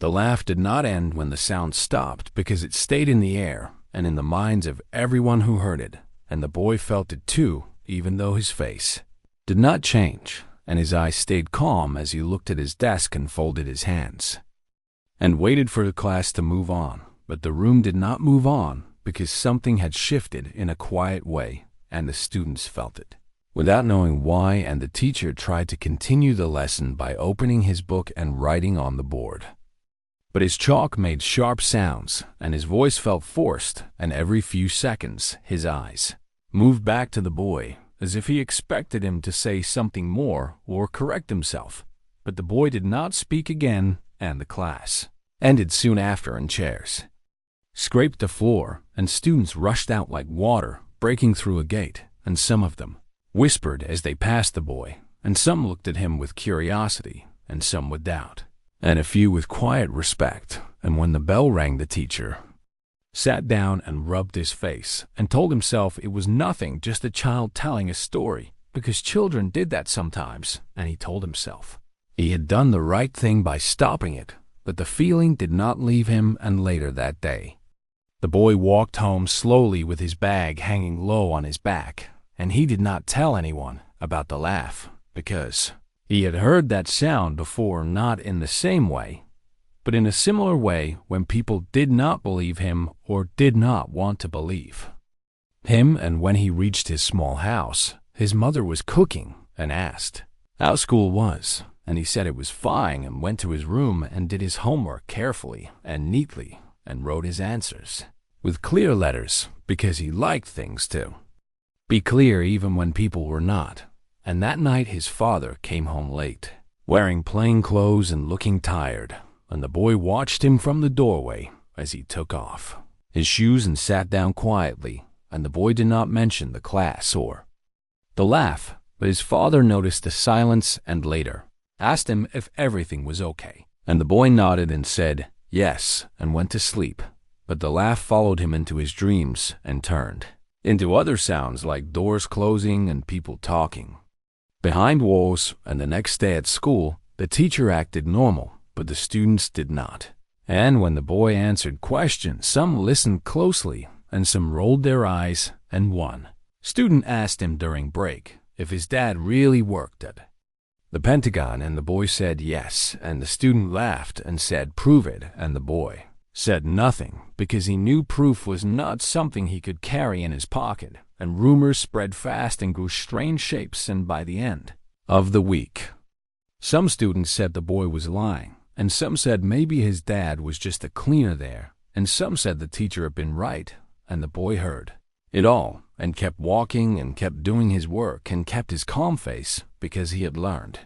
The laugh did not end when the sound stopped because it stayed in the air and in the minds of everyone who heard it, and the boy felt it too, even though his face did not change, and his eyes stayed calm as he looked at his desk and folded his hands and waited for the class to move on. But the room did not move on because something had shifted in a quiet way, and the students felt it without knowing why, and the teacher tried to continue the lesson by opening his book and writing on the board. But his chalk made sharp sounds, and his voice felt forced, and every few seconds his eyes moved back to the boy, as if he expected him to say something more or correct himself. But the boy did not speak again, and the class ended soon after, and chairs scraped the floor, and students rushed out like water breaking through a gate, and some of them whispered as they passed the boy, and some looked at him with curiosity, and some with doubt, and a few with quiet respect. And when the bell rang, the teacher sat down and rubbed his face and told himself it was nothing, just a child telling a story, because children did that sometimes, and he told himself he had done the right thing by stopping it. But the feeling did not leave him, and later that day, the boy walked home slowly with his bag hanging low on his back, and he did not tell anyone about the laugh because he had heard that sound before, not in the same way, but in a similar way, when people did not believe him or did not want to believe him. And when he reached his small house, his mother was cooking and asked how school was, and he said it was fine, and went to his room and did his homework carefully and neatly and wrote his answers with clear letters, because he liked things to be clear even when people were not. And that night his father came home late, wearing plain clothes and looking tired, and the boy watched him from the doorway as he took off his shoes and sat down quietly. And the boy did not mention the class or the laugh, but his father noticed the silence and later asked him if everything was okay. And the boy nodded and said yes and went to sleep. But the laugh followed him into his dreams and turned into other sounds like doors closing and people talking behind walls. And the next day at school, the teacher acted normal, but the students did not. And when the boy answered questions, some listened closely and some rolled their eyes, and one student asked him during break if his dad really worked at the Pentagon, and the boy said yes, and the student laughed and said, "Prove it," and the boy said nothing because he knew proof was not something he could carry in his pocket. And rumors spread fast and grew strange shapes, and by the end of the week, some students said the boy was lying, and some said maybe his dad was just a cleaner there, and some said the teacher had been right. And the boy heard it all and kept walking and kept doing his work and kept his calm face, because he had learned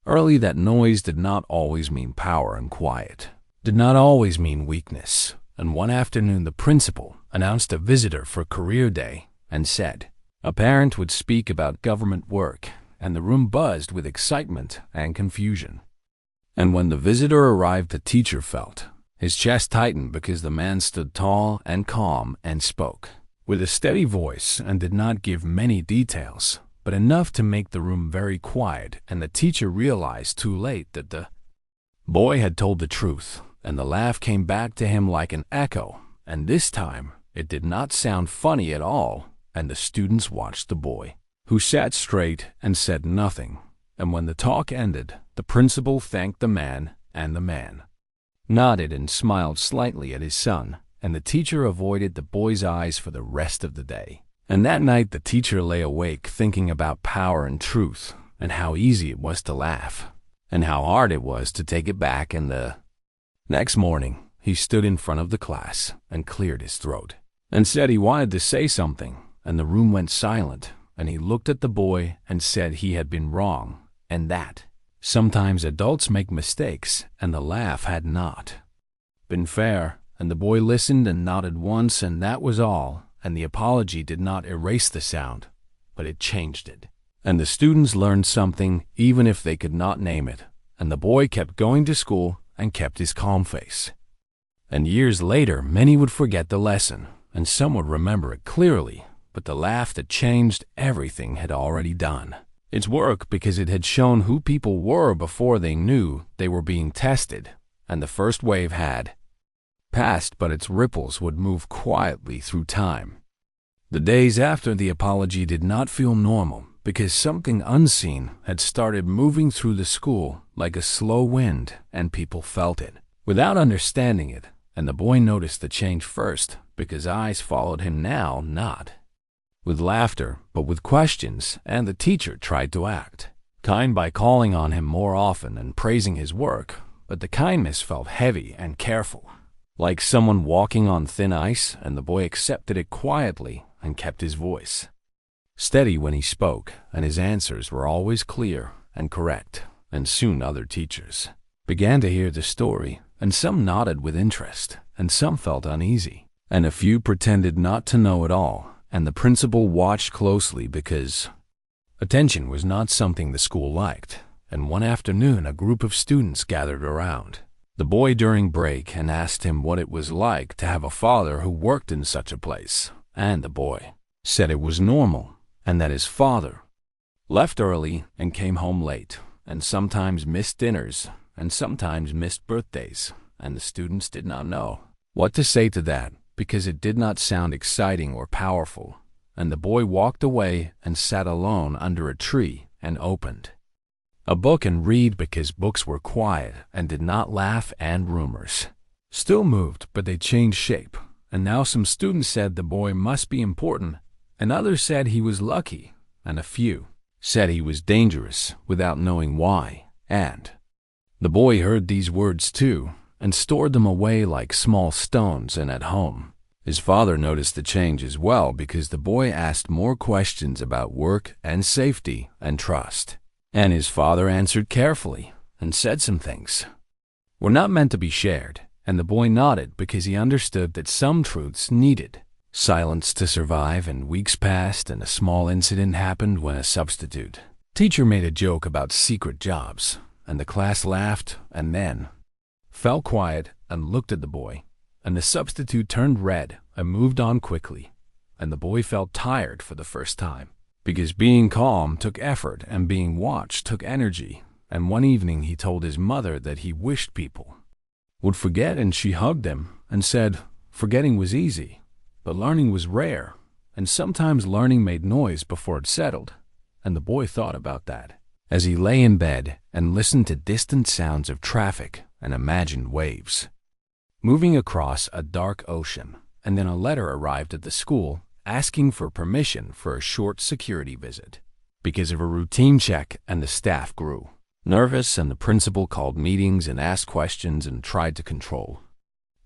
early that noise did not always mean power, and quiet did not always mean weakness. And one afternoon the principal announced a visitor for career day and said a parent would speak about government work, and the room buzzed with excitement and confusion. And when the visitor arrived, the teacher felt his chest tightened, because the man stood tall and calm and spoke with a steady voice and did not give many details, but enough to make the room very quiet. And the teacher realized too late that the boy had told the truth, and the laugh came back to him like an echo, and this time it did not sound funny at all. And the students watched the boy, who sat straight and said nothing. And when the talk ended, the principal thanked the man, and the man nodded and smiled slightly at his son, and the teacher avoided the boy's eyes for the rest of the day. And that night the teacher lay awake thinking about power and truth, and how easy it was to laugh, and how hard it was to take it back. And the next morning he stood in front of the class and cleared his throat and said he wanted to say something, and the room went silent, and he looked at the boy and said he had been wrong, and that sometimes adults make mistakes, and the laugh had not been fair. And the boy listened and nodded once, and that was all. And the apology did not erase the sound, but it changed it. And the students learned something, even if they could not name it. And the boy kept going to school and kept his calm face. And years later, many would forget the lesson, and some would remember it clearly. But the laugh that changed everything had already done its work, because it had shown who people were before they knew they were being tested. and the first wave had passed, but its ripples would move quietly through time. The days after the apology did not feel normal because something unseen had started moving through the school like a slow wind, and people felt it without understanding it, and the boy noticed the change first because eyes followed him now, not with laughter, but with questions, and the teacher tried to act kind by calling on him more often and praising his work, but the kindness felt heavy and careful, like someone walking on thin ice, and the boy accepted it quietly and kept his voice steady when he spoke, and his answers were always clear and correct, and soon other teachers began to hear the story, and some nodded with interest, and some felt uneasy, and a few pretended not to know at all, and the principal watched closely because attention was not something the school liked. And one afternoon a group of students gathered around the boy during break and asked him what it was like to have a father who worked in such a place, and the boy said it was normal, and that his father left early and came home late, and sometimes missed dinners, and sometimes missed birthdays, and the students did not know what to say to that because it did not sound exciting or powerful, and the boy walked away and sat alone under a tree and opened a book and read because books were quiet and did not laugh, and rumors still moved, but they changed shape, and now some students said the boy must be important, and others said he was lucky, and a few said he was dangerous without knowing why, and the boy heard these words too and stored them away like small stones, and at home his father noticed the change as well because the boy asked more questions about work and safety and trust. And his father answered carefully and said some things were not meant to be shared, and the boy nodded because he understood that some truths needed silence to survive, and weeks passed, and a small incident happened when a substitute teacher made a joke about secret jobs, and the class laughed and then fell quiet and looked at the boy, and the substitute turned red and moved on quickly, and the boy felt tired for the first time. Because being calm took effort and being watched took energy, and one evening he told his mother that he wished people would forget, and she hugged him and said forgetting was easy, but learning was rare, and sometimes learning made noise before it settled, and the boy thought about that as he lay in bed and listened to distant sounds of traffic and imagined waves moving across a dark ocean, and then a letter arrived at the school asking for permission for a short security visit because of a routine check, and the staff grew nervous, and the principal called meetings and asked questions and tried to control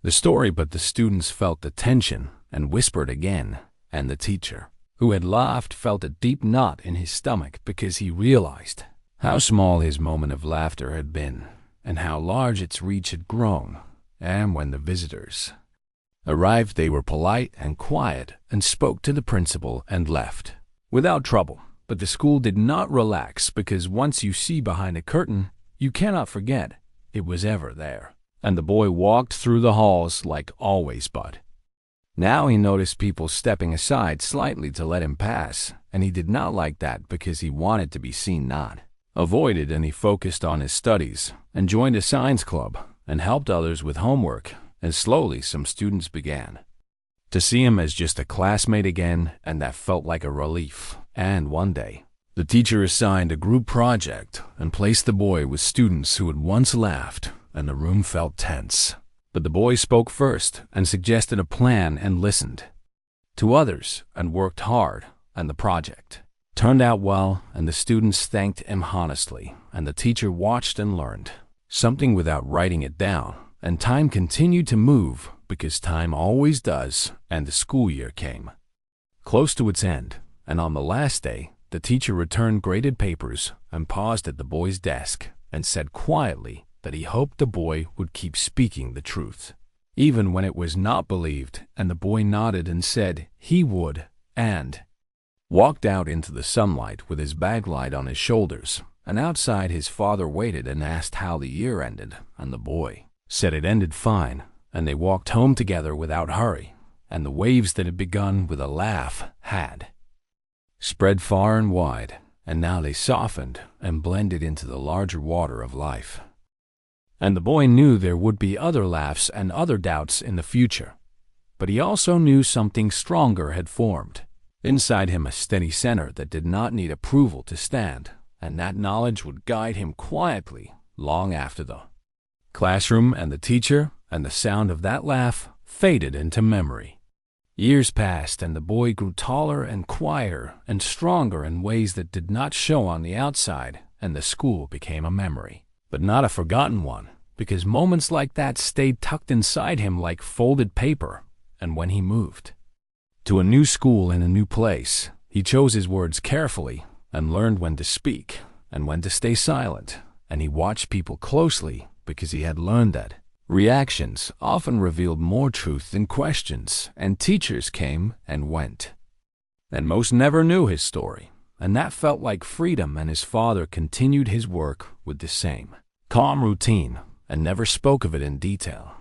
the story, but the students felt the tension and whispered again, and the teacher, who had laughed, felt a deep knot in his stomach because he realized how small his moment of laughter had been and how large its reach had grown. And when the visitors arrived, they were polite and quiet and spoke to the principal and left without trouble. But the school did not relax because once you see behind a curtain, you cannot forget it was ever there. And the boy walked through the halls like always, but now he noticed people stepping aside slightly to let him pass, and he did not like that because he wanted to be seen, not avoided, and he focused on his studies and joined a science club and helped others with homework. And slowly some students began to see him as just a classmate again, and that felt like a relief. And one day, the teacher assigned a group project and placed the boy with students who had once laughed, and the room felt tense. But the boy spoke first and suggested a plan and listened to others and worked hard, and the project turned out well, and the students thanked him honestly, and the teacher watched and learned something without writing it down. And time continued to move because time always does, and the school year came close to its end, and on the last day, the teacher returned graded papers and paused at the boy's desk and said quietly that he hoped the boy would keep speaking the truth, even when it was not believed, and the boy nodded and said he would, and walked out into the sunlight with his bag light on his shoulders, and outside his father waited and asked how the year ended, and the boy said it ended fine, and they walked home together without hurry, and the waves that had begun with a laugh had spread far and wide, and now they softened and blended into the larger water of life. And the boy knew there would be other laughs and other doubts in the future. But he also knew something stronger had formed. Inside him a steady center that did not need approval to stand, and that knowledge would guide him quietly long after the classroom and the teacher and the sound of that laugh faded into memory. Years passed, and the boy grew taller and quieter and stronger in ways that did not show on the outside, and the school became a memory. But not a forgotten one, because moments like that stayed tucked inside him like folded paper. And when he moved to a new school in a new place, he chose his words carefully and learned when to speak and when to stay silent. And he watched people closely because he had learned that reactions often revealed more truth than questions, and teachers came and went. And most never knew his story, and that felt like freedom, and his father continued his work with the same calm routine and never spoke of it in detail.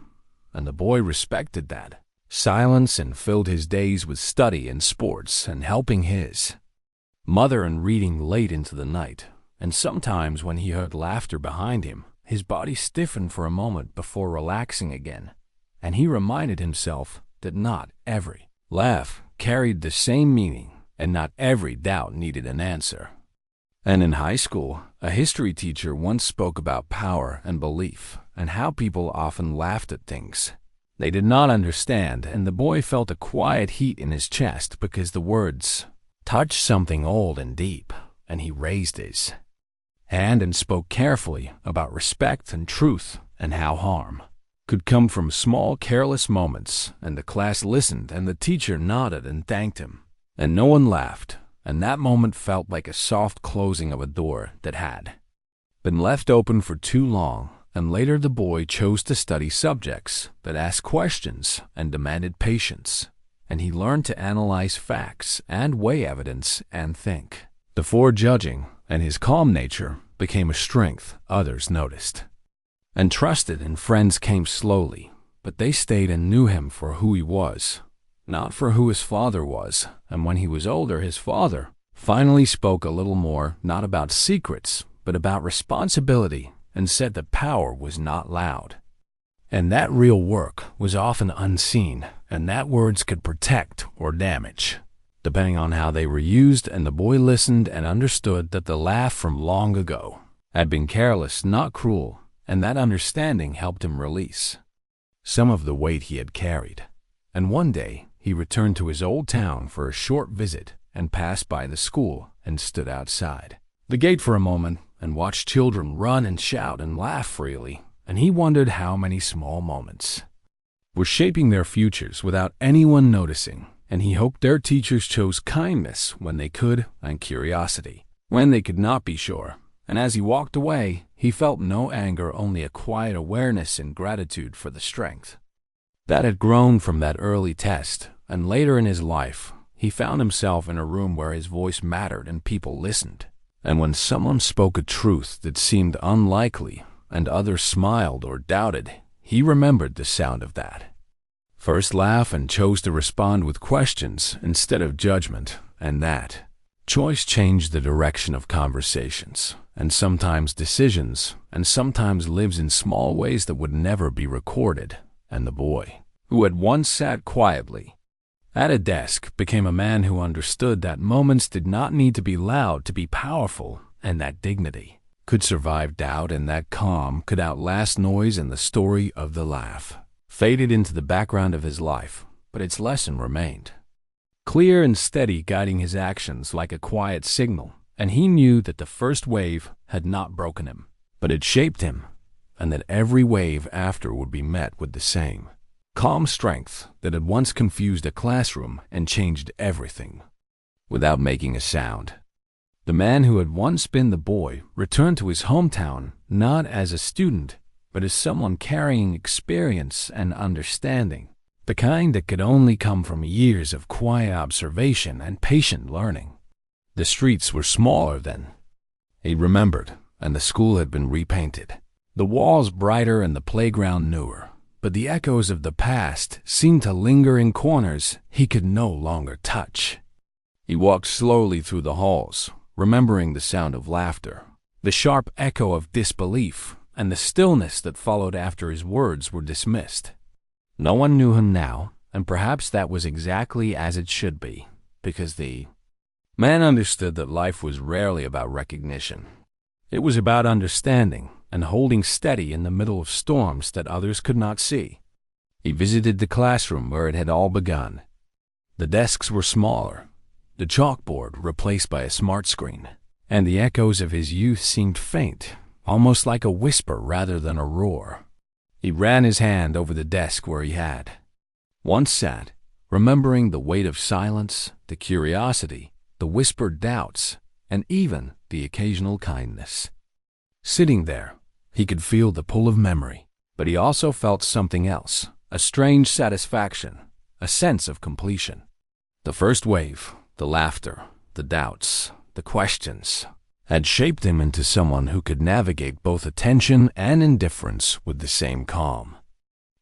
And the boy respected that silence and filled his days with study and sports and helping his mother and reading late into the night. And sometimes when he heard laughter behind him, his body stiffened for a moment before relaxing again, and he reminded himself that not every laugh carried the same meaning, and not every doubt needed an answer. And in high school, a history teacher once spoke about power and belief, and how people often laughed at things they did not understand, and the boy felt a quiet heat in his chest because the words touched something old and deep, and he raised his hand and spoke carefully about respect and truth and how harm could come from small, careless moments. And the class listened, and the teacher nodded and thanked him, and no one laughed, and that moment felt like a soft closing of a door that had been left open for too long. And later the boy chose to study subjects that asked questions and demanded patience, and he learned to analyze facts and weigh evidence and think before judging, and his calm nature became a strength others noticed and trusted, and friends came slowly, but they stayed and knew him for who he was, not for who his father was. And when he was older, his father finally spoke a little more, not about secrets, but about responsibility, and said that power was not loud, and that real work was often unseen, and that words could protect or damage, depending on how they were used. And the boy listened and understood that the laugh from long ago had been careless, not cruel, and that understanding helped him release some of the weight he had carried. And one day he returned to his old town for a short visit and passed by the school and stood outside the gate for a moment and watched children run and shout and laugh freely, and he wondered how many small moments were shaping their futures without anyone noticing. And he hoped their teachers chose kindness when they could, and curiosity when they could not be sure. And as he walked away, he felt no anger, only a quiet awareness and gratitude for the strength that had grown from that early test. And later in his life, he found himself in a room where his voice mattered and people listened. And when someone spoke a truth that seemed unlikely and others smiled or doubted, he remembered the sound of that first laugh and chose to respond with questions instead of judgment. And that choice changed the direction of conversations and sometimes decisions, and sometimes lives in small ways that would never be recorded. And the boy, who had once sat quietly at a desk, became a man who understood that moments did not need to be loud to be powerful, and that dignity could survive doubt, and that calm could outlast noise. And the story of the laugh faded into the background of his life, but its lesson remained clear and steady, guiding his actions like a quiet signal. And he knew that the first wave had not broken him, but it shaped him, and that every wave after would be met with the same calm strength that had once confused a classroom and changed everything without making a sound. The man who had once been the boy returned to his hometown not as a student, but as someone carrying experience and understanding, the kind that could only come from years of quiet observation and patient learning. The streets were smaller then, he remembered, and the school had been repainted, the walls brighter and the playground newer. But the echoes of the past seemed to linger in corners he could no longer touch. He walked slowly through the halls, remembering the sound of laughter, the sharp echo of disbelief, and the stillness that followed after his words were dismissed. No one knew him now, and perhaps that was exactly as it should be, because the man understood that life was rarely about recognition. It was about understanding and holding steady in the middle of storms that others could not see. He visited the classroom where it had all begun. The desks were smaller, the chalkboard replaced by a smart screen, and the echoes of his youth seemed faint, almost like a whisper rather than a roar. He ran his hand over the desk where he had once sat, remembering the weight of silence, the curiosity, the whispered doubts, and even the occasional kindness. Sitting there, he could feel the pull of memory, but he also felt something else, a strange satisfaction, a sense of completion. The first wave, the laughter, the doubts, the questions, had shaped him into someone who could navigate both attention and indifference with the same calm.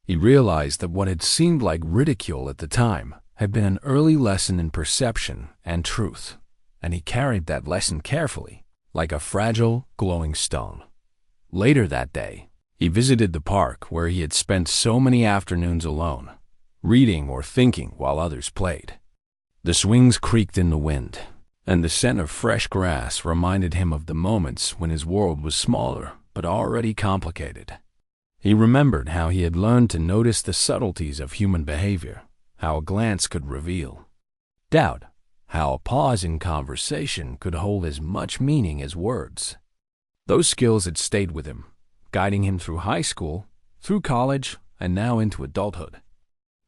He realized that what had seemed like ridicule at the time had been an early lesson in perception and truth, and he carried that lesson carefully, like a fragile, glowing stone. Later that day, he visited the park where he had spent so many afternoons alone, reading or thinking while others played. The swings creaked in the wind, and the scent of fresh grass reminded him of the moments when his world was smaller but already complicated. He remembered how he had learned to notice the subtleties of human behavior, how a glance could reveal doubt, how a pause in conversation could hold as much meaning as words. Those skills had stayed with him, guiding him through high school, through college, and now into adulthood.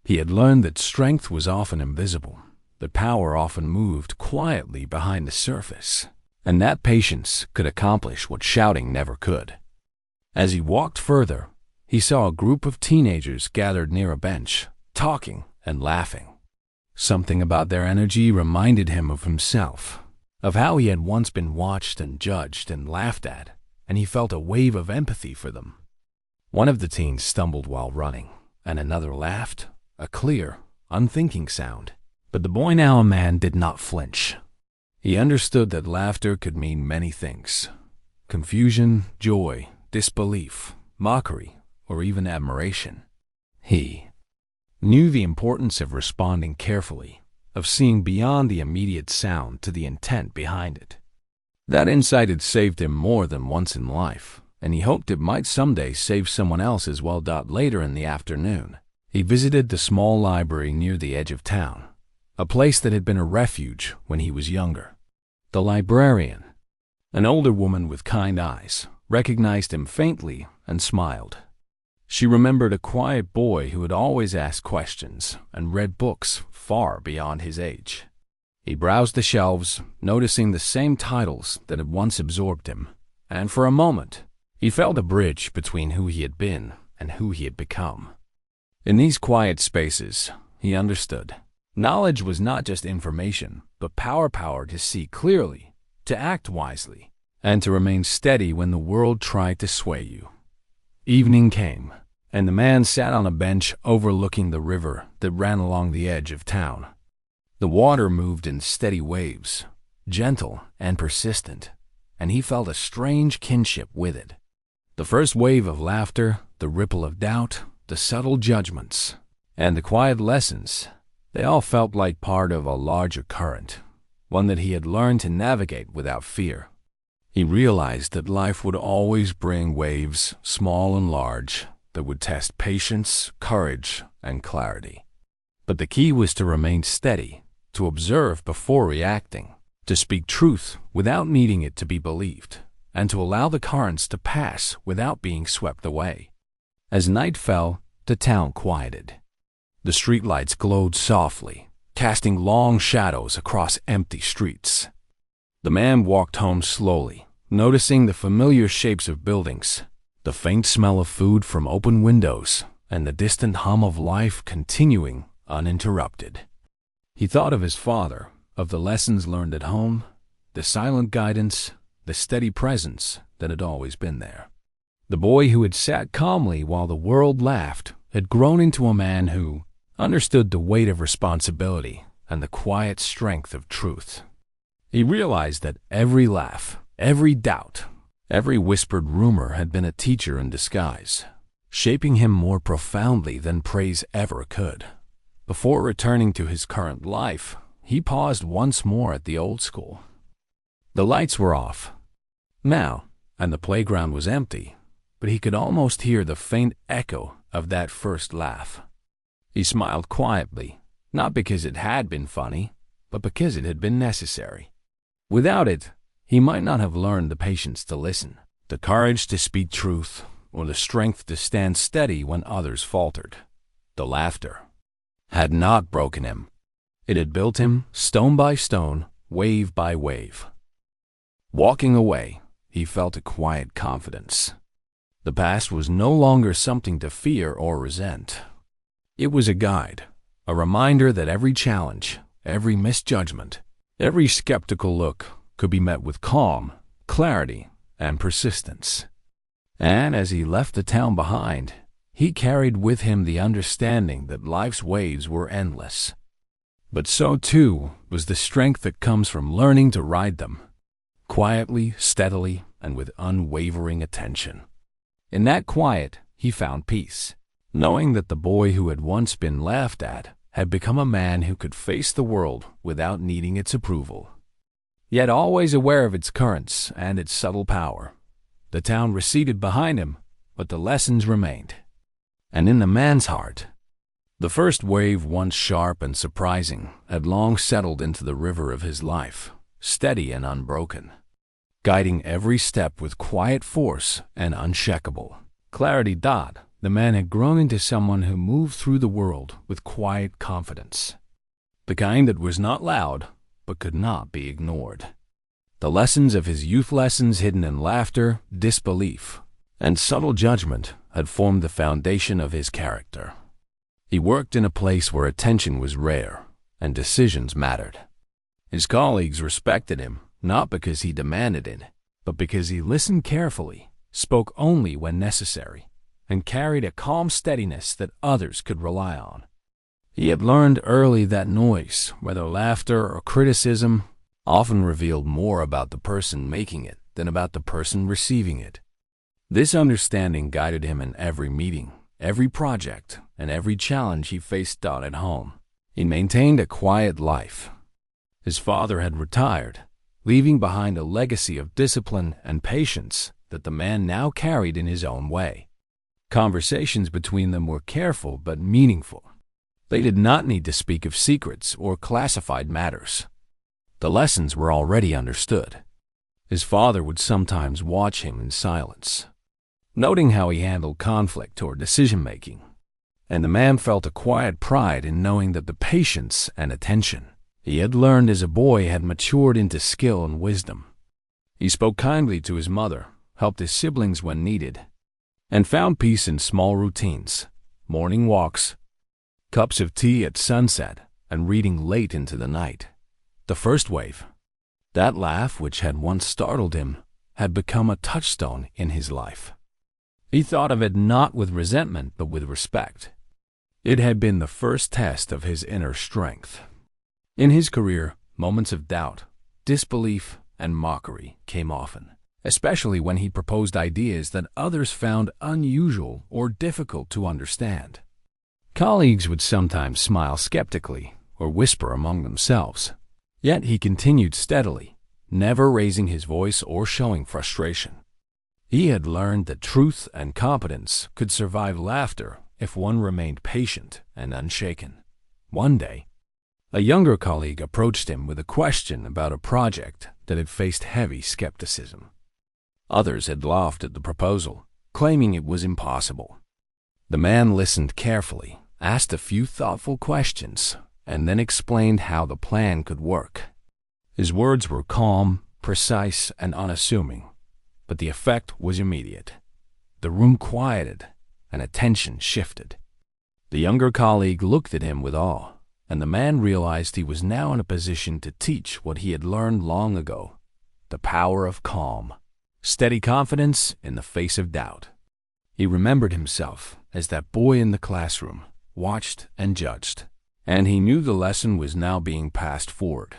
He had learned that strength was often invisible, that power often moved quietly behind the surface, and that patience could accomplish what shouting never could. As he walked further, he saw a group of teenagers gathered near a bench, talking and laughing. Something about their energy reminded him of himself, of how he had once been watched and judged and laughed at, and he felt a wave of empathy for them. One of the teens stumbled while running, and another laughed, a clear, unthinking sound. But the boy, now a man, did not flinch. He understood that laughter could mean many things: confusion, joy, disbelief, mockery, or even admiration. He knew the importance of responding carefully, of seeing beyond the immediate sound to the intent behind it. That insight had saved him more than once in life, and he hoped it might someday save someone else as well. Later in the afternoon, he visited the small library near the edge of town, a place that had been a refuge when he was younger. The librarian, an older woman with kind eyes, recognized him faintly and smiled. She remembered a quiet boy who had always asked questions and read books far beyond his age. He browsed the shelves, noticing the same titles that had once absorbed him, and for a moment, he felt a bridge between who he had been and who he had become. In these quiet spaces, he understood. Knowledge was not just information, but power to see clearly, to act wisely, and to remain steady when the world tried to sway you. Evening came, and the man sat on a bench overlooking the river that ran along the edge of town. The water moved in steady waves, gentle and persistent, and he felt a strange kinship with it. The first wave of laughter, the ripple of doubt, the subtle judgments, and the quiet lessons, they all felt like part of a larger current, one that he had learned to navigate without fear. He realized that life would always bring waves, small and large, that would test patience, courage, and clarity. But the key was to remain steady, to observe before reacting, to speak truth without needing it to be believed, and to allow the currents to pass without being swept away. As night fell, the town quieted. The streetlights glowed softly, casting long shadows across empty streets. The man walked home slowly, noticing the familiar shapes of buildings, the faint smell of food from open windows, and the distant hum of life continuing uninterrupted. He thought of his father, of the lessons learned at home, the silent guidance, the steady presence that had always been there. The boy who had sat calmly while the world laughed had grown into a man who understood the weight of responsibility and the quiet strength of truth. He realized that every laugh, every doubt, Every whispered rumor had been a teacher in disguise, shaping him more profoundly than praise ever could. Before returning to his current life, he paused once more at the old school. The lights were off now, and the playground was empty, but he could almost hear the faint echo of that first laugh. He smiled quietly, not because it had been funny, but because it had been necessary. Without it, he might not have learned the patience to listen, the courage to speak truth, or the strength to stand steady when others faltered. The laughter had not broken him. It had built him stone by stone, wave by wave. Walking away, he felt a quiet confidence. The past was no longer something to fear or resent. It was a guide, a reminder that every challenge, every misjudgment, every skeptical look could be met with calm, clarity, and persistence. And as he left the town behind, he carried with him the understanding that life's waves were endless. But so too was the strength that comes from learning to ride them, quietly, steadily, and with unwavering attention. In that quiet, he found peace, knowing that the boy who had once been laughed at had become a man who could face the world without needing its approval. Yet always aware of its currents and its subtle power. The town receded behind him, but the lessons remained. And in the man's heart, the first wave, once sharp and surprising, had long settled into the river of his life, steady and unbroken, guiding every step with quiet force and unshakable clarity. The man had grown into someone who moved through the world with quiet confidence, the kind that was not loud, but could not be ignored. The lessons of his youth, lessons hidden in laughter, disbelief, and subtle judgment, had formed the foundation of his character. He worked in a place where attention was rare and decisions mattered. His colleagues respected him, not because he demanded it, but because he listened carefully, spoke only when necessary, and carried a calm steadiness that others could rely on. He had learned early that noise, whether laughter or criticism, often revealed more about the person making it than about the person receiving it. This understanding guided him in every meeting, every project, and every challenge he faced at home. He maintained a quiet life. His father had retired, leaving behind a legacy of discipline and patience that the man now carried in his own way. Conversations between them were careful but meaningful. They did not need to speak of secrets or classified matters. The lessons were already understood. His father would sometimes watch him in silence, noting how he handled conflict or decision-making, and the man felt a quiet pride in knowing that the patience and attention he had learned as a boy had matured into skill and wisdom. He spoke kindly to his mother, helped his siblings when needed, and found peace in small routines, morning walks, cups of tea at sunset, and reading late into the night. The first wave, that laugh which had once startled him, had become a touchstone in his life. He thought of it not with resentment but with respect. It had been the first test of his inner strength. In his career, moments of doubt, disbelief, and mockery came often, especially when he proposed ideas that others found unusual or difficult to understand. Colleagues would sometimes smile skeptically or whisper among themselves. Yet he continued steadily, never raising his voice or showing frustration. He had learned that truth and competence could survive laughter if one remained patient and unshaken. One day, a younger colleague approached him with a question about a project that had faced heavy skepticism. Others had laughed at the proposal, claiming it was impossible. The man listened carefully, asked a few thoughtful questions, and then explained how the plan could work. His words were calm, precise, and unassuming, but the effect was immediate. The room quieted, and attention shifted. The younger colleague looked at him with awe, and the man realized he was now in a position to teach what he had learned long ago: the power of calm, steady confidence in the face of doubt. He remembered himself as that boy in the classroom, watched and judged, and he knew the lesson was now being passed forward.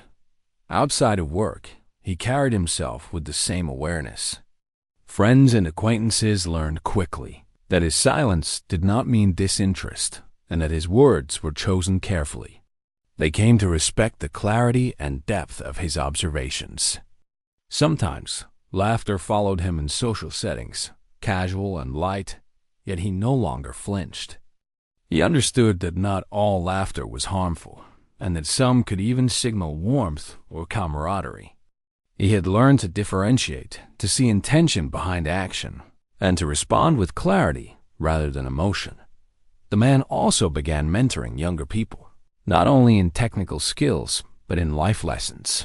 Outside of work, he carried himself with the same awareness. Friends and acquaintances learned quickly that his silence did not mean disinterest and that his words were chosen carefully. They came to respect the clarity and depth of his observations. Sometimes, laughter followed him in social settings, casual and light, yet he no longer flinched. He understood that not all laughter was harmful, and that some could even signal warmth or camaraderie. He had learned to differentiate, to see intention behind action, and to respond with clarity rather than emotion. The man also began mentoring younger people, not only in technical skills, but in life lessons.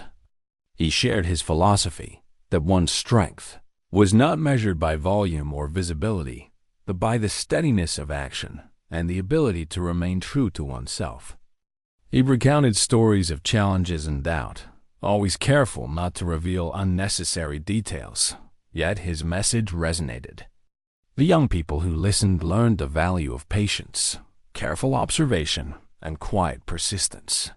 He shared his philosophy that one's strength was not measured by volume or visibility, but by the steadiness of action and the ability to remain true to oneself. He recounted stories of challenges and doubt, always careful not to reveal unnecessary details, yet his message resonated. The young people who listened learned the value of patience, careful observation, and quiet persistence.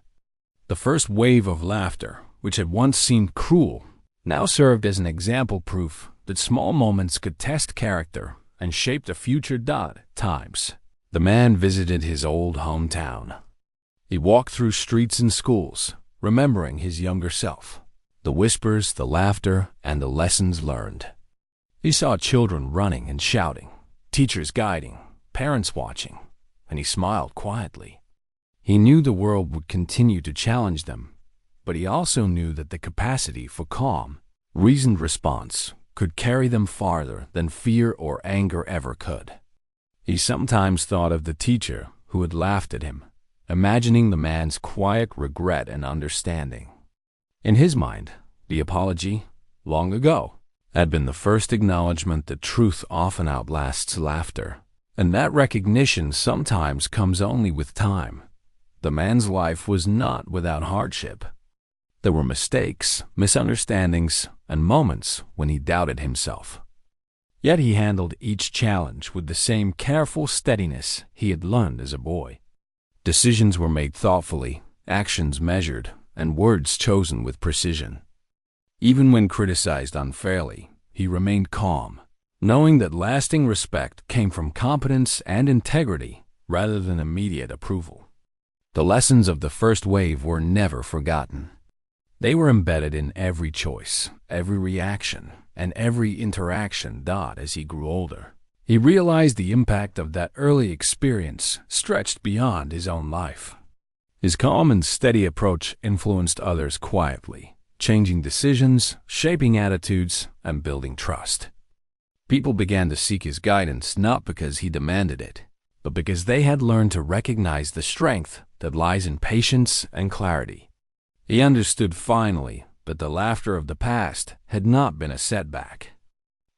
The first wave of laughter, which had once seemed cruel, now served as an example proof that small moments could test character and shape the future. Times. The man visited his old hometown. He walked through streets and schools, remembering his younger self, the whispers, the laughter, and the lessons learned. He saw children running and shouting, teachers guiding, parents watching, and he smiled quietly. He knew the world would continue to challenge them, but he also knew that the capacity for calm, reasoned response could carry them farther than fear or anger ever could. He sometimes thought of the teacher who had laughed at him, imagining the man's quiet regret and understanding. In his mind, the apology, long ago, had been the first acknowledgement that truth often outlasts laughter, and that recognition sometimes comes only with time. The man's life was not without hardship. There were mistakes, misunderstandings, and moments when he doubted himself. Yet he handled each challenge with the same careful steadiness he had learned as a boy. Decisions were made thoughtfully, actions measured, and words chosen with precision. Even when criticized unfairly, he remained calm, knowing that lasting respect came from competence and integrity rather than immediate approval. The lessons of the first wave were never forgotten. They were embedded in every choice, every reaction, and every interaction. As he grew older, he realized the impact of that early experience stretched beyond his own life. His calm and steady approach influenced others quietly, changing decisions, shaping attitudes, and building trust. People began to seek his guidance not because he demanded it, but because they had learned to recognize the strength that lies in patience and clarity. He understood finally that the laughter of the past had not been a setback.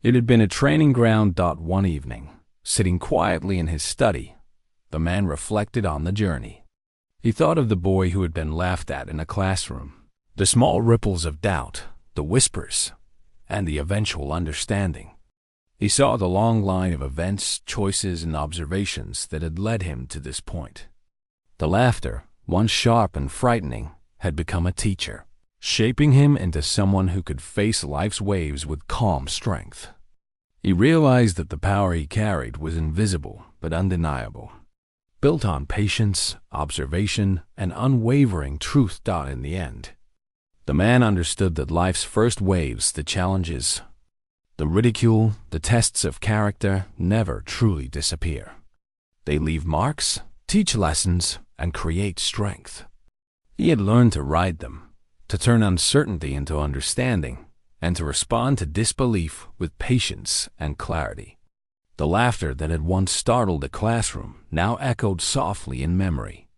It had been a training ground. One evening, sitting quietly in his study, the man reflected on the journey. He thought of the boy who had been laughed at in a classroom, the small ripples of doubt, the whispers, and the eventual understanding. He saw the long line of events, choices, and observations that had led him to this point. The laughter, once sharp and frightening, had become a teacher, shaping him into someone who could face life's waves with calm strength. He realized that the power he carried was invisible but undeniable, built on patience, observation, and unwavering truth. In the end, the man understood that life's first waves, the challenges, the ridicule, the tests of character, never truly disappear. They leave marks, teach lessons, and create strength. He had learned to ride them, to turn uncertainty into understanding, and to respond to disbelief with patience and clarity. The laughter that had once startled a classroom now echoed softly in memory,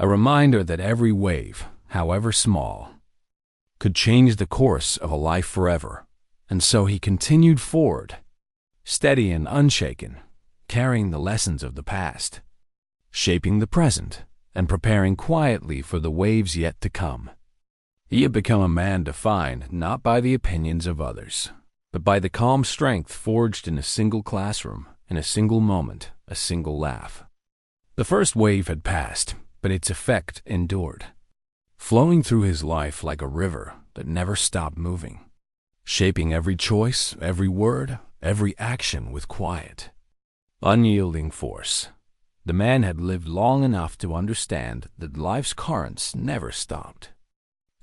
a reminder that every wave, however small, could change the course of a life forever. And so he continued forward, steady and unshaken, carrying the lessons of the past, shaping the present, and preparing quietly for the waves yet to come. He had become a man defined not by the opinions of others, but by the calm strength forged in a single classroom, in a single moment, a single laugh. The first wave had passed, but its effect endured, flowing through his life like a river that never stopped moving, shaping every choice, every word, every action with quiet, unyielding force. The man had lived long enough to understand that life's currents never stopped.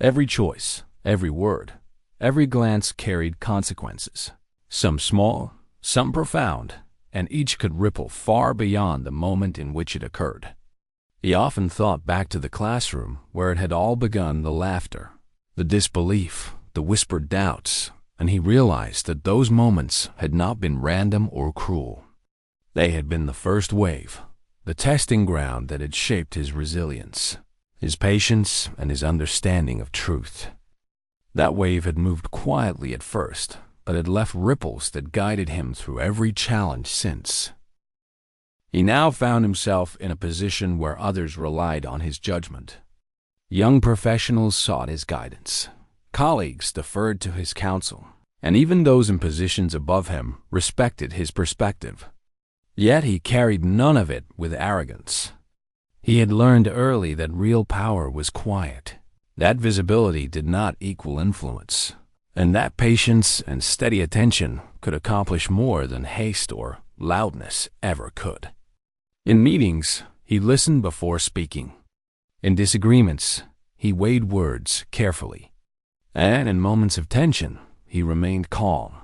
Every choice, every word, every glance carried consequences, some small, some profound, and each could ripple far beyond the moment in which it occurred. He often thought back to the classroom where it had all begun, the laughter, the disbelief, the whispered doubts, and he realized that those moments had not been random or cruel. They had been the first wave, the testing ground that had shaped his resilience, his patience, and his understanding of truth. That wave had moved quietly at first, but had left ripples that guided him through every challenge since. He now found himself in a position where others relied on his judgment. Young professionals sought his guidance, colleagues deferred to his counsel, and even those in positions above him respected his perspective. Yet he carried none of it with arrogance. He had learned early that real power was quiet, that visibility did not equal influence, and that patience and steady attention could accomplish more than haste or loudness ever could. In meetings, he listened before speaking. In disagreements, he weighed words carefully. And in moments of tension, he remained calm,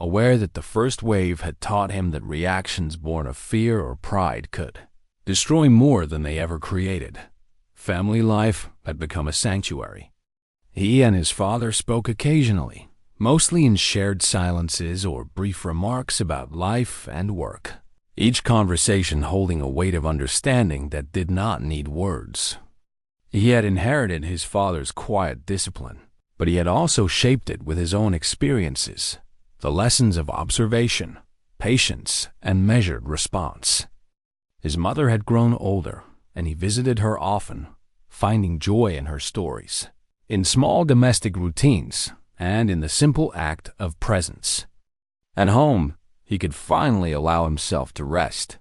aware that the first wave had taught him that reactions born of fear or pride could destroy more than they ever created. Family life had become a sanctuary. He and his father spoke occasionally, mostly in shared silences or brief remarks about life and work, each conversation holding a weight of understanding that did not need words. He had inherited his father's quiet discipline, but he had also shaped it with his own experiences, the lessons of observation, patience, and measured response. His mother had grown older, and he visited her often, finding joy in her stories, in small domestic routines, and in the simple act of presence. At home, he could finally allow himself to rest,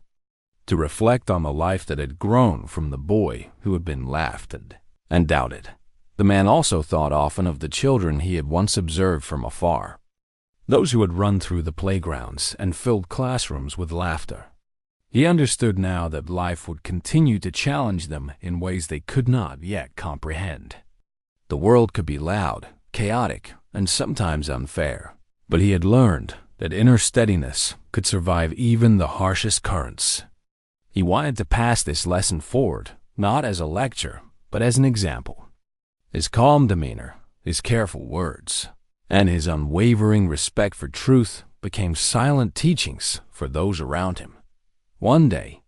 to reflect on the life that had grown from the boy who had been laughed at and doubted. The man also thought often of the children he had once observed from afar, those who had run through the playgrounds and filled classrooms with laughter. He understood now that life would continue to challenge them in ways they could not yet comprehend. The world could be loud, chaotic, and sometimes unfair, but he had learned that inner steadiness could survive even the harshest currents. He wanted to pass this lesson forward, not as a lecture, but as an example. His calm demeanor, his careful words, and his unwavering respect for truth became silent teachings for those around him. One day,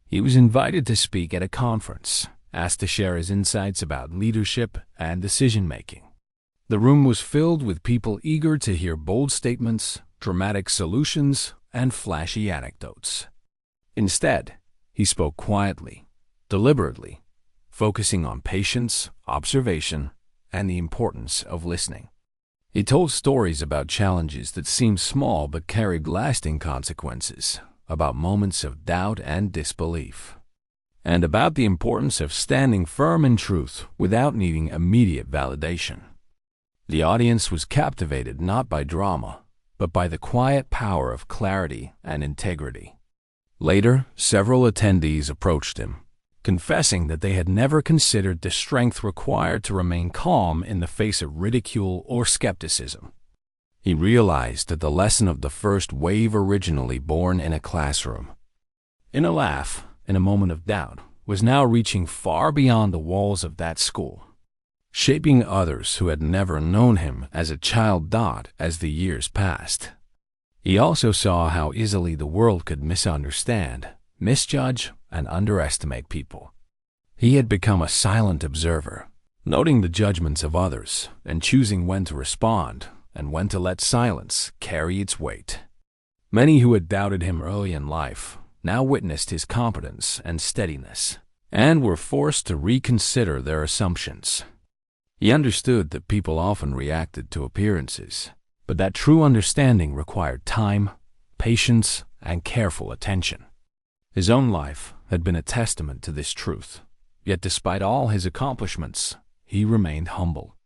he was invited to speak at a conference, asked to share his insights about leadership and decision-making. The room was filled with people eager to hear bold statements, dramatic solutions, and flashy anecdotes. Instead, he spoke quietly, deliberately, focusing on patience, observation, and the importance of listening. He told stories about challenges that seemed small but carried lasting consequences, about moments of doubt and disbelief, and about the importance of standing firm in truth without needing immediate validation. The audience was captivated not by drama, but by the quiet power of clarity and integrity. Later, several attendees approached him, confessing that they had never considered the strength required to remain calm in the face of ridicule or skepticism. He realized that the lesson of the first wave, originally born in a classroom, in a laugh, in a moment of doubt, was now reaching far beyond the walls of that school, shaping others who had never known him as a child as the years passed. He also saw how easily the world could misunderstand, misjudge, and underestimate people. He had become a silent observer, noting the judgments of others and choosing when to respond and when to let silence carry its weight. Many who had doubted him early in life now witnessed his competence and steadiness, and were forced to reconsider their assumptions. He understood that people often reacted to appearances, but that true understanding required time, patience, and careful attention. His own life had been a testament to this truth, yet despite all his accomplishments, he remained humble.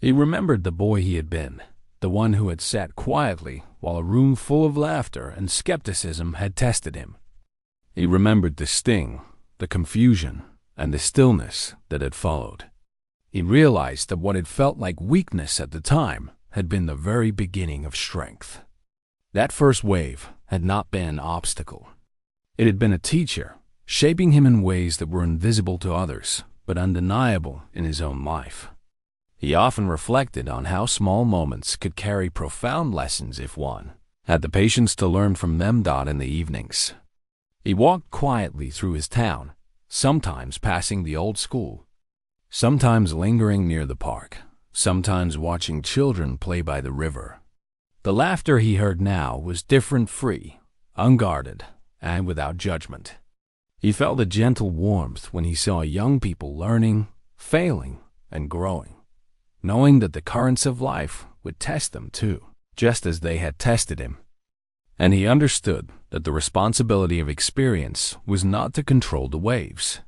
He remembered the boy he had been, the one who had sat quietly while a room full of laughter and skepticism had tested him. He remembered the sting, the confusion, and the stillness that had followed. He realized that what had felt like weakness at the time had been the very beginning of strength. That first wave had not been an obstacle. It had been a teacher, shaping him in ways that were invisible to others, but undeniable in his own life. He often reflected on how small moments could carry profound lessons if one had the patience to learn from them. In the evenings, he walked quietly through his town, sometimes passing the old school, sometimes lingering near the park, sometimes watching children play by the river. The laughter he heard now was different, free, unguarded, and without judgment. He felt a gentle warmth when he saw young people learning, failing, and growing, knowing that the currents of life would test them too, just as they had tested him. And he understood that the responsibility of experience was not to control the waves,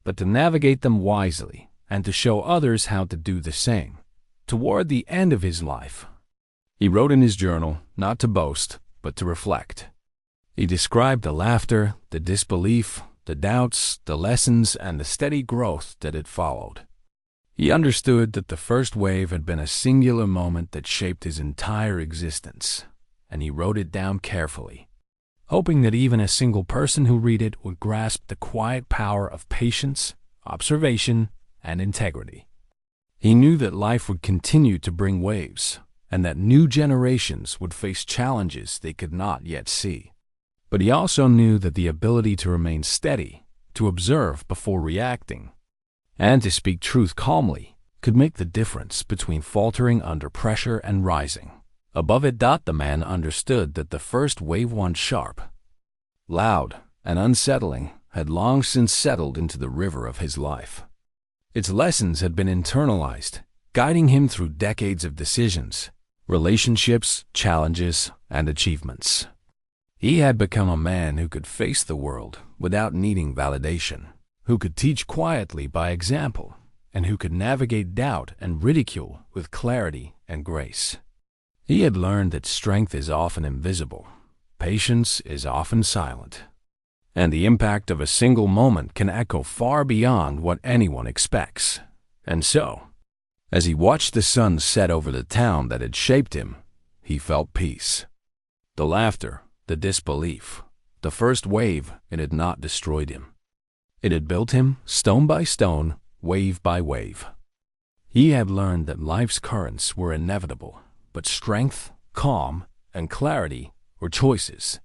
but to navigate them wisely and to show others how to do the same. Toward the end of his life, he wrote in his journal not to boast, but to reflect. He described the laughter, the disbelief, the doubts, the lessons, and the steady growth that had followed. He understood that the first wave had been a singular moment that shaped his entire existence, and he wrote it down carefully, hoping that even a single person who read it would grasp the quiet power of patience, observation, and integrity. He knew that life would continue to bring waves, and that new generations would face challenges they could not yet see. But he also knew that the ability to remain steady, to observe before reacting, and to speak truth calmly could make the difference between faltering under pressure and rising above it. The man understood that the first wave, once sharp, loud, and unsettling, had long since settled into the river of his life. Its lessons had been internalized, guiding him through decades of decisions, relationships, challenges, and achievements. He had become a man who could face the world without needing validation, who could teach quietly by example, and who could navigate doubt and ridicule with clarity and grace. He had learned that strength is often invisible, patience is often silent, and the impact of a single moment can echo far beyond what anyone expects. And so, as he watched the sun set over the town that had shaped him, he felt peace. The laughter, the disbelief, the first wave, it had not destroyed him. It had built him, stone by stone, wave by wave. He had learned that life's currents were inevitable, but strength, calm, and clarity were choices.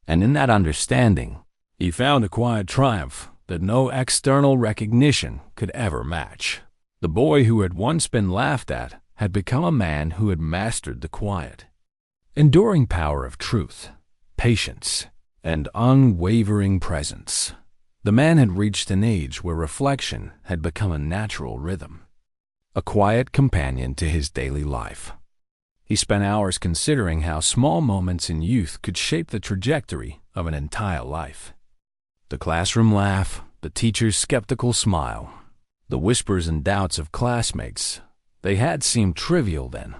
And in that understanding, he found a quiet triumph that no external recognition could ever match. The boy who had once been laughed at had become a man who had mastered the quiet, enduring power of truth, patience, and unwavering presence. The man had reached an age where reflection had become a natural rhythm, a quiet companion to his daily life. He spent hours considering how small moments in youth could shape the trajectory of an entire life. The classroom laugh, the teacher's skeptical smile, the whispers and doubts of classmates, they had seemed trivial then,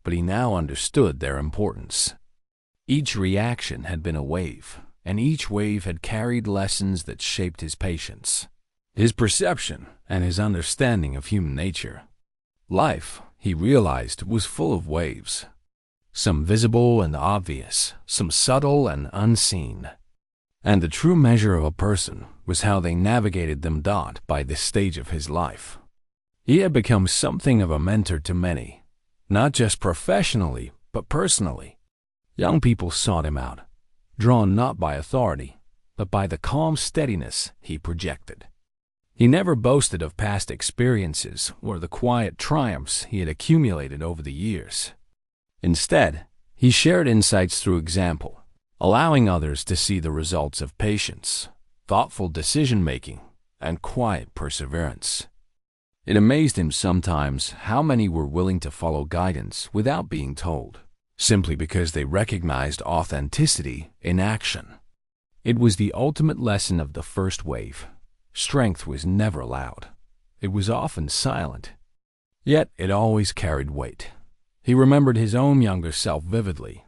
but he now understood their importance. Each reaction had been a wave, and each wave had carried lessons that shaped his patience, his perception, and his understanding of human nature. Life, he realized, was full of waves, some visible and obvious, some subtle and unseen. And the true measure of a person was how they navigated them. By this stage of his life, he had become something of a mentor to many, not just professionally, but personally. Young people sought him out, drawn not by authority, but by the calm steadiness he projected. He never boasted of past experiences or the quiet triumphs he had accumulated over the years. Instead, he shared insights through example, allowing others to see the results of patience, thoughtful decision-making, and quiet perseverance. It amazed him sometimes how many were willing to follow guidance without being told, simply because they recognized authenticity in action. It was the ultimate lesson of the first wave. Strength was never loud. It was often silent. Yet it always carried weight. He remembered his own younger self vividly,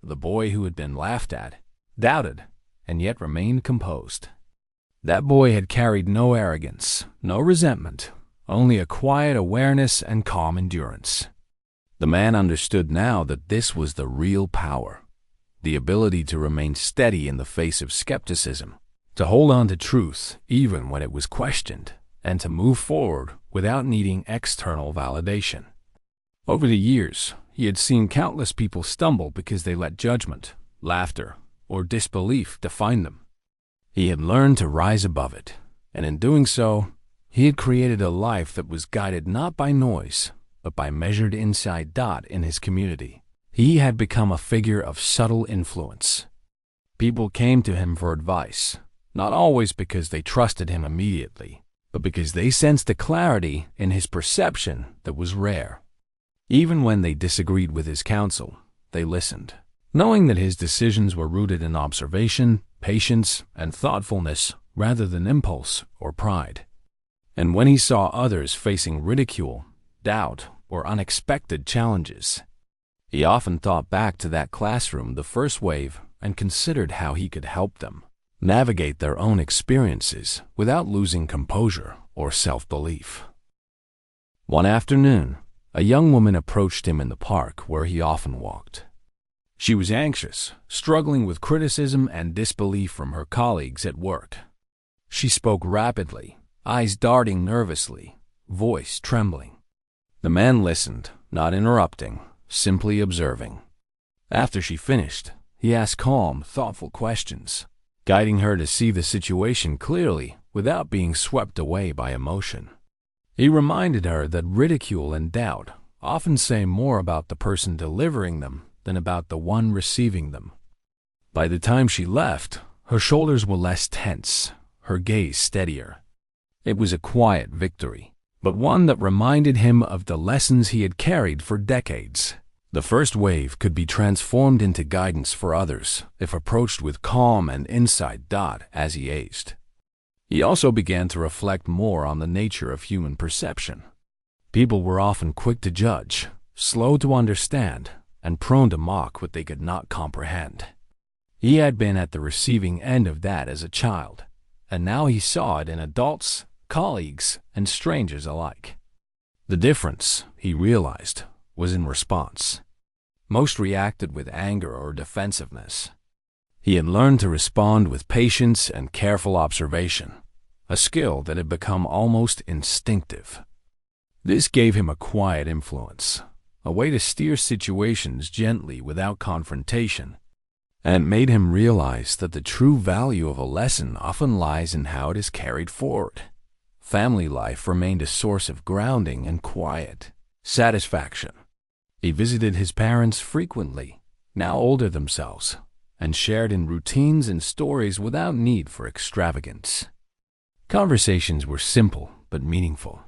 the boy who had been laughed at, doubted, and yet remained composed. That boy had carried no arrogance, no resentment, only a quiet awareness and calm endurance. The man understood now that this was the real power, the ability to remain steady in the face of skepticism, to hold on to truth even when it was questioned, and to move forward without needing external validation. Over the years, he had seen countless people stumble because they let judgment, laughter, or disbelief define them. He had learned to rise above it, and in doing so, he had created a life that was guided not by noise, but by measured insight. In his community, he had become a figure of subtle influence. People came to him for advice, not always because they trusted him immediately, but because they sensed a clarity in his perception that was rare. Even when they disagreed with his counsel, they listened, knowing that his decisions were rooted in observation, patience, and thoughtfulness rather than impulse or pride. And when he saw others facing ridicule, doubt, or unexpected challenges, he often thought back to that classroom, the first wave, and considered how he could help them navigate their own experiences without losing composure or self-belief. One afternoon, a young woman approached him in the park where he often walked. She was anxious, struggling with criticism and disbelief from her colleagues at work. She spoke rapidly, eyes darting nervously, voice trembling. The man listened, not interrupting, simply observing. After she finished, he asked calm, thoughtful questions, guiding her to see the situation clearly without being swept away by emotion. He reminded her that ridicule and doubt often say more about the person delivering them than about the one receiving them. By the time she left, her shoulders were less tense, her gaze steadier. It was a quiet victory, but one that reminded him of the lessons he had carried for decades. The first wave could be transformed into guidance for others if approached with calm and insight. As he aged, he also began to reflect more on the nature of human perception. People were often quick to judge, slow to understand, and prone to mock what they could not comprehend. He had been at the receiving end of that as a child, and now he saw it in adults, colleagues, and strangers alike. The difference, he realized, was in response. Most reacted with anger or defensiveness. He had learned to respond with patience and careful observation, a skill that had become almost instinctive. This gave him a quiet influence, a way to steer situations gently without confrontation, and made him realize that the true value of a lesson often lies in how it is carried forward. Family life remained a source of grounding and quiet satisfaction. He visited his parents frequently, now older themselves, and shared in routines and stories without need for extravagance. Conversations were simple but meaningful,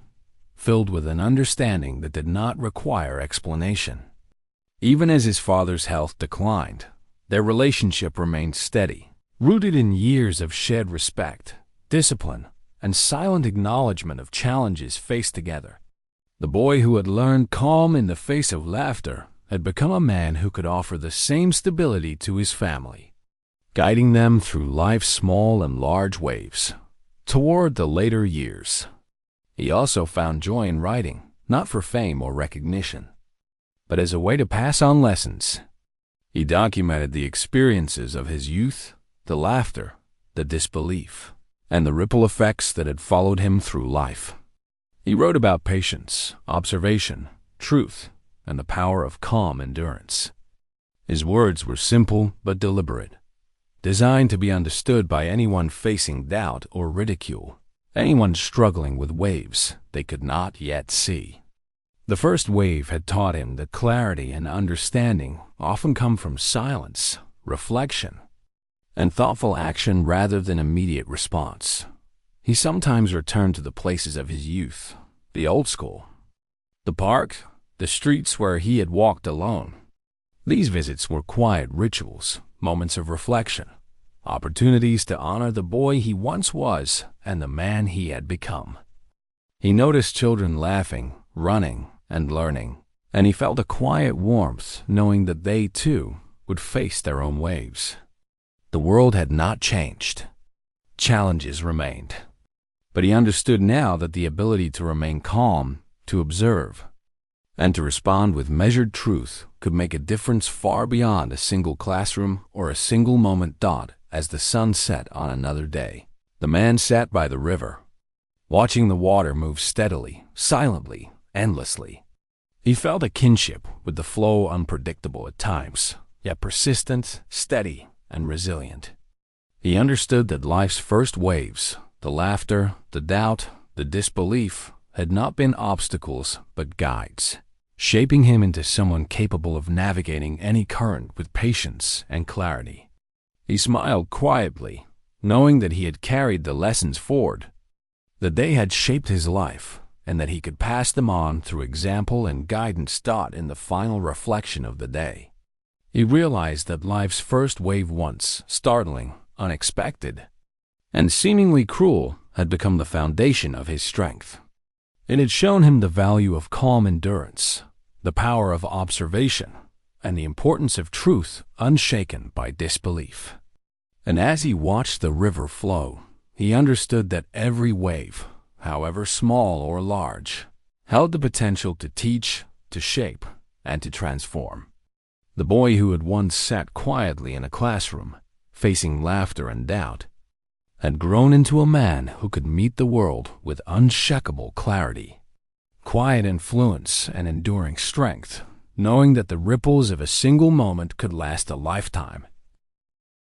filled with an understanding that did not require explanation. Even as his father's health declined, their relationship remained steady, rooted in years of shared respect, discipline, and silent acknowledgement of challenges faced together. The boy who had learned calm in the face of laughter had become a man who could offer the same stability to his family, guiding them through life's small and large waves. Toward the later years, he also found joy in writing, not for fame or recognition, but as a way to pass on lessons. He documented the experiences of his youth, the laughter, the disbelief, and the ripple effects that had followed him through life. He wrote about patience, observation, truth, and the power of calm endurance. His words were simple but deliberate, designed to be understood by anyone facing doubt or ridicule, anyone struggling with waves they could not yet see. The first wave had taught him that clarity and understanding often come from silence, reflection, and thoughtful action rather than immediate response. He sometimes returned to the places of his youth, the old school, the park, the streets where he had walked alone. These visits were quiet rituals, moments of reflection, opportunities to honor the boy he once was and the man he had become. He noticed children laughing, running, and learning, and he felt a quiet warmth knowing that they, too, would face their own waves. The world had not changed. Challenges remained. But he understood now that the ability to remain calm, to observe, and to respond with measured truth could make a difference far beyond a single classroom or a single moment dot as the sun set on another day. The man sat by the river, watching the water move steadily, silently, endlessly. He felt a kinship with the flow, unpredictable at times, yet persistent, steady, and resilient. He understood that life's first waves, the laughter, the doubt, the disbelief, had not been obstacles but guides, shaping him into someone capable of navigating any current with patience and clarity. He smiled quietly, knowing that he had carried the lessons forward, that they had shaped his life, and that he could pass them on through example and guidance taught in the final reflection of the day. He realized that life's first wave, once startling, unexpected, and seemingly cruel, had become the foundation of his strength. It had shown him the value of calm endurance, the power of observation, and the importance of truth unshaken by disbelief. And as he watched the river flow, he understood that every wave, however small or large, held the potential to teach, to shape, and to transform. The boy who had once sat quietly in a classroom, facing laughter and doubt, had grown into a man who could meet the world with unshakable clarity, quiet influence, and enduring strength, knowing that the ripples of a single moment could last a lifetime,